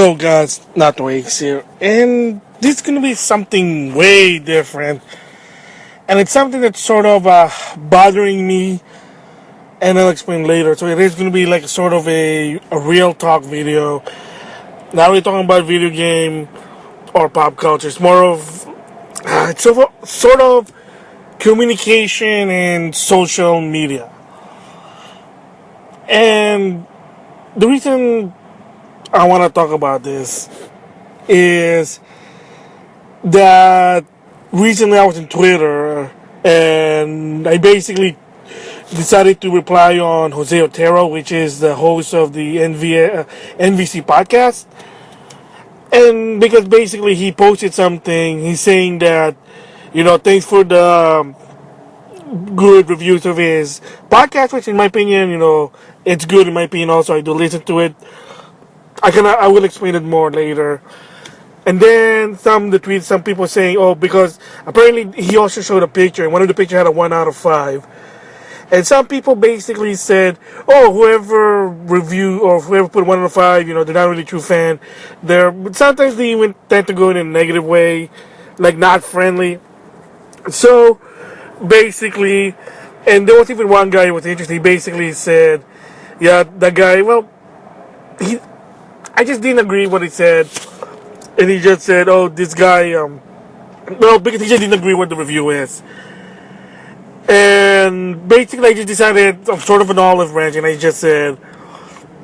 Yo guys, not Wakes here, and this is gonna be something way different, and it's something that's sort of bothering me, and I'll explain later. So it is gonna be like sort of a real talk video. Not really talking about video game or pop culture. It's more of it's sort of communication and social media, and the reason I want to talk about this is that recently I was in Twitter and I basically decided to reply on Jose Otero, which is the host of the NVC podcast. And because basically he posted something, he's saying that, thanks for the good reviews of his podcast, which in my opinion, it's good in my opinion also. I do listen to it. I will explain it more later. And then some people saying, oh, because apparently he also showed a picture, and one of the pictures had a 1 out of 5. And some people basically said, oh, whoever review or whoever put 1 out of 5, they're not really a true fan. But sometimes they even tend to go in a negative way, like not friendly. So basically, and there was even one guy who was interesting. He basically said, yeah, that guy, well, I just didn't agree with what he said. And he just said, "Oh, this guy." Well, because he just didn't agree with the review is, and basically, I just decided I'm sort of an olive branch, and I just said,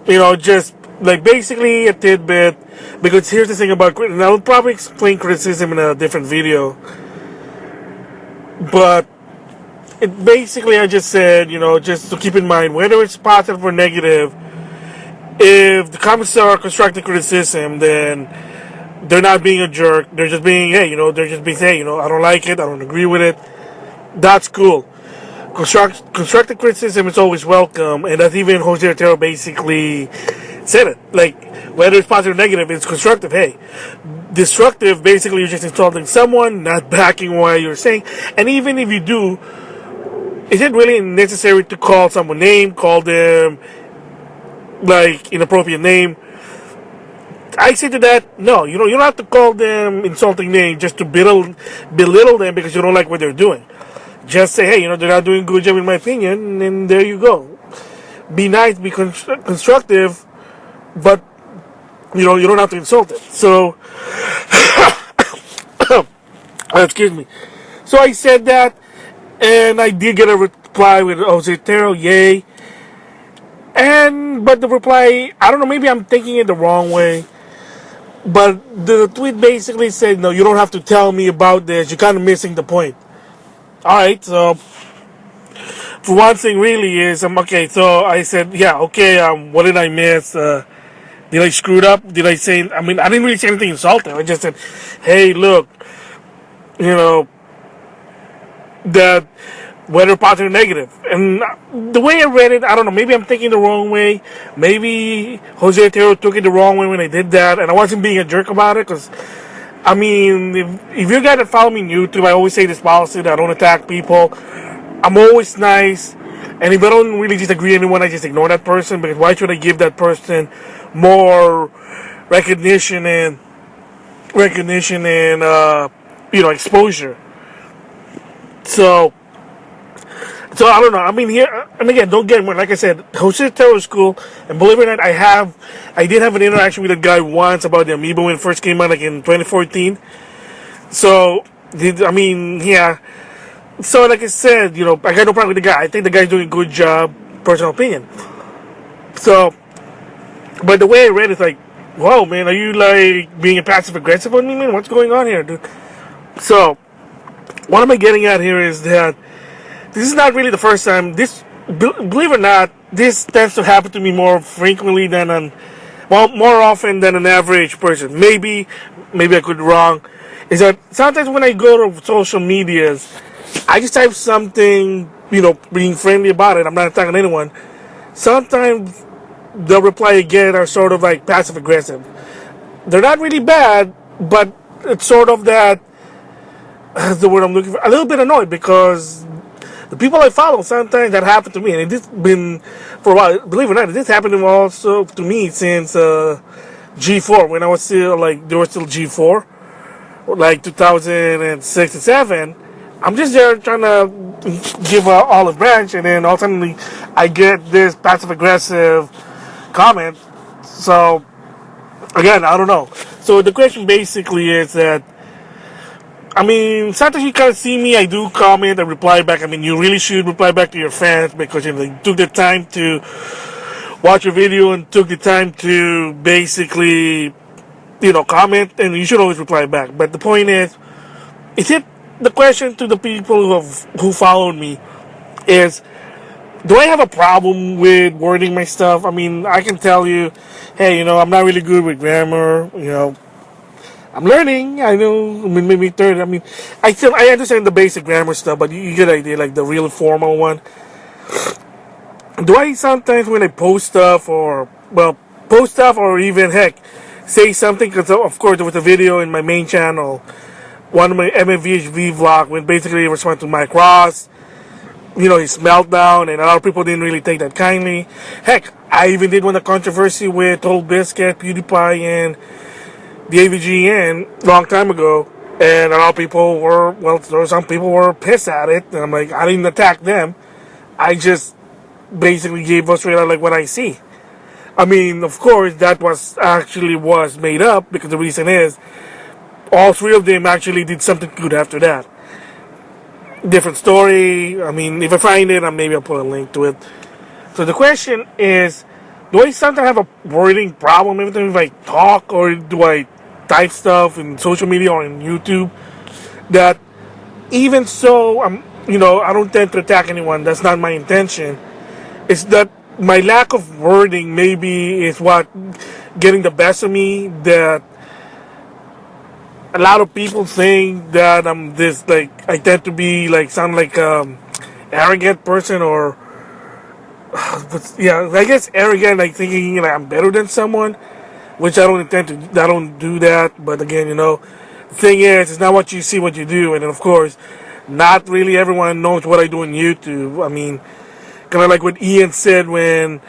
just like basically a tidbit. Because here's the thing about, and I'll probably explain criticism in a different video, but it basically I just said, just to keep in mind whether it's positive or negative. If the comments are constructive criticism, then they're not being a jerk. They're just being, hey, they're just being, hey, I don't like it. I don't agree with it. That's cool. Constructive criticism is always welcome, and that's even Jose Otero basically said it. Like, whether it's positive or negative, it's constructive. Hey, destructive, basically, you're just insulting someone, not backing what you're saying. And even if you do, is it really necessary to call someone name, call them, like, inappropriate name? I say to that, no, you don't have to call them insulting names just to belittle them because you don't like what they're doing. Just say, hey, they're not doing a good job in my opinion, and there you go. Be nice, be constructive, but, you don't have to insult it. So, excuse me. So I said that, and I did get a reply with Jose Otero, yay. But the reply, I don't know, maybe I'm taking it the wrong way. But the tweet basically said, no, you don't have to tell me about this. You're kind of missing the point. Alright, so for one thing really is, okay, so I said, yeah, okay, what did I miss? Did I screw it up? Did I say, I didn't really say anything insulting. I just said, hey, look, that whether positive or negative. And the way I read it, I don't know, maybe I'm thinking the wrong way. Maybe Jose Otero took it the wrong way when I did that, and I wasn't being a jerk about it, because, if you guys that follow me on YouTube, I always say this policy that I don't attack people. I'm always nice, and if I don't really just agree with anyone, I just ignore that person, because why should I give that person more recognition and exposure? So I don't know. Here, and again, don't get me. Like I said, Jose Otero is cool, and believe it or not, I did have an interaction with that guy once about the Amiibo when it first came out, like in 2014. So, yeah. So, like I said, I got no problem with the guy. I think the guy's doing a good job. Personal opinion. So, but the way I read it's like, whoa, man, are you like being a passive aggressive on me, man? What's going on here, dude? So, what am I getting at here is that this is not really the first time. Believe it or not, this tends to happen to me more frequently more often than an average person. Maybe I could be wrong. Is that sometimes when I go to social medias, I just type something, being friendly about it. I'm not attacking anyone. Sometimes the reply I get are sort of like passive aggressive. They're not really bad, but it's sort of that. That's the word I'm looking for. A little bit annoyed because the people I follow, sometimes that happened to me, and it's been for a while. Believe it or not, this happened also to me since G4 when I was still like there was still G4, like 2006 and 7. I'm just there trying to give a olive branch, and then all of a sudden I get this passive aggressive comment. So again, I don't know. So the question basically is that, I mean, sometimes you kind of see me, I do comment, I reply back. I mean, you really should reply back to your fans because you know, they took the time to watch your video and took the time to basically, you know, comment, and you should always reply back. But the point is it the question to the people who followed me is, do I have a problem with wording my stuff? I mean, I can tell you, hey, you know, I'm not really good with grammar. You know, I'm learning. I know, I mean, maybe third. I mean, I understand the basic grammar stuff, but you get the idea, like the real formal one. Do I sometimes when I post stuff or even heck, say something? Because of course there was a video in my main channel, one of my MMVHV vlog, when basically respond to Mike Ross, you know, his meltdown, and a lot of people didn't really take that kindly. Heck, I even did one of the controversy with Total Biscuit, PewDiePie, and the AVGN long time ago, and a lot of people some people were pissed at it, and I'm like, I didn't attack them. I just basically gave us straight out like what I see. I mean, of course, that was made up because the reason is all three of them actually did something good after that. Different story. I mean, if I find it, maybe I'll put a link to it. So the question is, do I sometimes have a wording problem every time if I talk, or do I type stuff in social media or in YouTube? That even so, you know, I don't tend to attack anyone. That's not my intention. It's that my lack of wording maybe is what getting the best of me. That a lot of people think that I'm this, like I tend to be like sound like arrogant person, or but yeah, I guess arrogant, like thinking, you know, I'm better than someone, which I don't intend to. I don't do that. But again, you know, the thing is, it's not what you see, what you do, and then of course, not really everyone knows what I do on YouTube. I mean, kind of like what Ian said when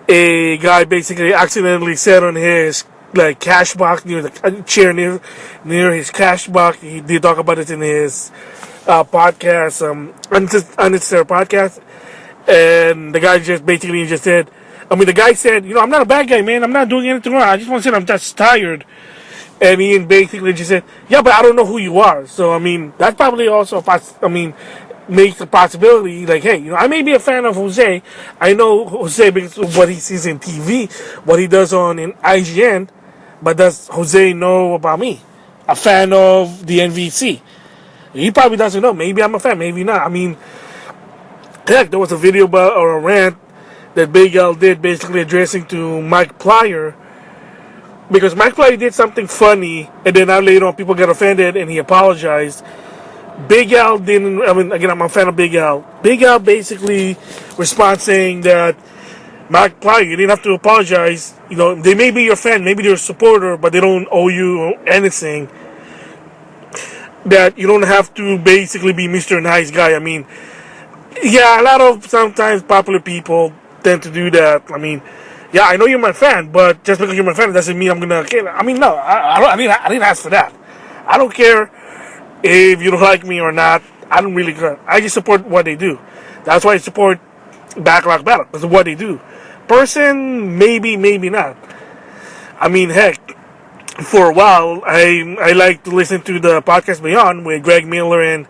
a guy basically accidentally said on his like cash box near the chair near his cash box. He did talk about it in his podcast, unnecessary podcast, and the guy just basically just said, I mean, the guy said, you know, I'm not a bad guy, man. I'm not doing anything wrong. I just want to say I'm just tired. And Ian basically just said, yeah, but I don't know who you are. So, I mean, that's probably also, makes a possibility. Like, hey, you know, I may be a fan of Jose. I know Jose because of what he sees in TV, what he does in IGN. But does Jose know about me? A fan of the NVC? He probably doesn't know. Maybe I'm a fan, maybe not. I mean, heck, there was a video or a rant that Big L did basically addressing to Mike Plyer, because Mike Plyer did something funny, and then now later on people got offended and he apologized. Big Al didn't. I mean, again, I'm a fan of Big Al. Big Al basically responds saying that, Mike Plyer, you didn't have to apologize. You know, they may be your fan, maybe they're a supporter, but they don't owe you anything. That you don't have to basically be Mr. Nice Guy. I mean, yeah, a lot of sometimes popular people tend to do that. I mean, yeah, I know you're my fan, but just because you're my fan doesn't mean I'm gonna. I mean, no, I didn't ask for that. I don't care if you don't like me or not. I don't really care. I just support what they do. That's why I support Backlog Battle, because of what they do. Person, maybe, maybe not. I mean, heck, for a while, I like to listen to the podcast Beyond with Greg Miller and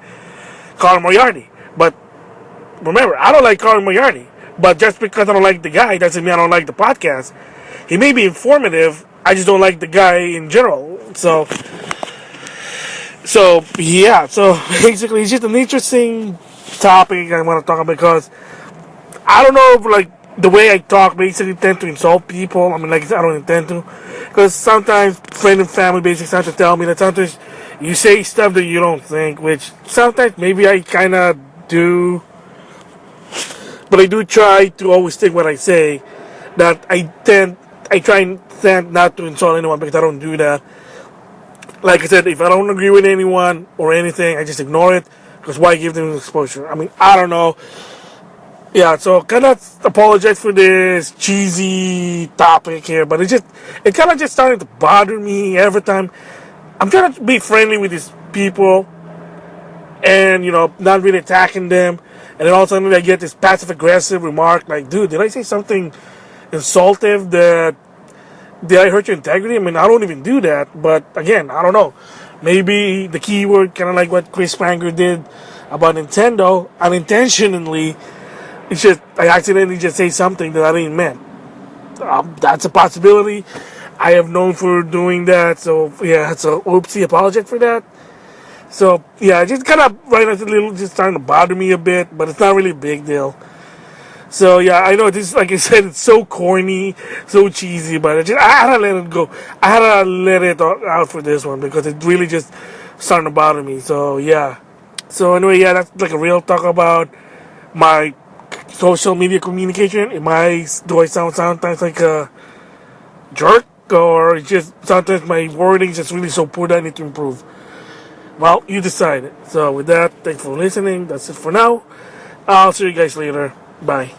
Colin Moriarty. But remember, I don't like Colin Moriarty. But just because I don't like the guy doesn't mean I don't like the podcast. He may be informative, I just don't like the guy in general. So yeah. So basically, it's just an interesting topic I want to talk about, because I don't know if, like, the way I talk basically tend to insult people. I mean, like I said, I don't intend to. Because sometimes friends and family basically start to tell me that sometimes you say stuff that you don't think, which sometimes maybe I kind of do. But I do try to always think what I say. That I try and tend not to insult anyone, because I don't do that. Like I said, if I don't agree with anyone or anything, I just ignore it. Because why give them exposure? I mean, I don't know. Yeah, so kind of apologize for this cheesy topic here, but it kind of just started to bother me every time. I'm trying to be friendly with these people, and not really attacking them, and then all of a sudden I get this passive aggressive remark like, "Dude, did I say something insultive? Did I hurt your integrity? I mean, I don't even do that, but again, I don't know. Maybe the keyword, kind of like what Chris Pranger did about Nintendo, unintentionally, it's just I accidentally just say something that I didn't mean. That's a possibility. I have known for doing that, so yeah, so oopsie, apologize for that. So yeah, just kind of right now, it's a little just starting to bother me a bit, but it's not really a big deal. So yeah, I know this, like I said, it's so corny, so cheesy, but I had to let it go. I had to let it out for this one because it really just starting to bother me. So yeah. So anyway, yeah, that's like a real talk about my social media communication. Do I sound sometimes like a jerk, or it's just sometimes my wording is just really so poor that I need to improve? Well, you decide. So with that, thanks for listening. That's it for now. I'll see you guys later. Bye.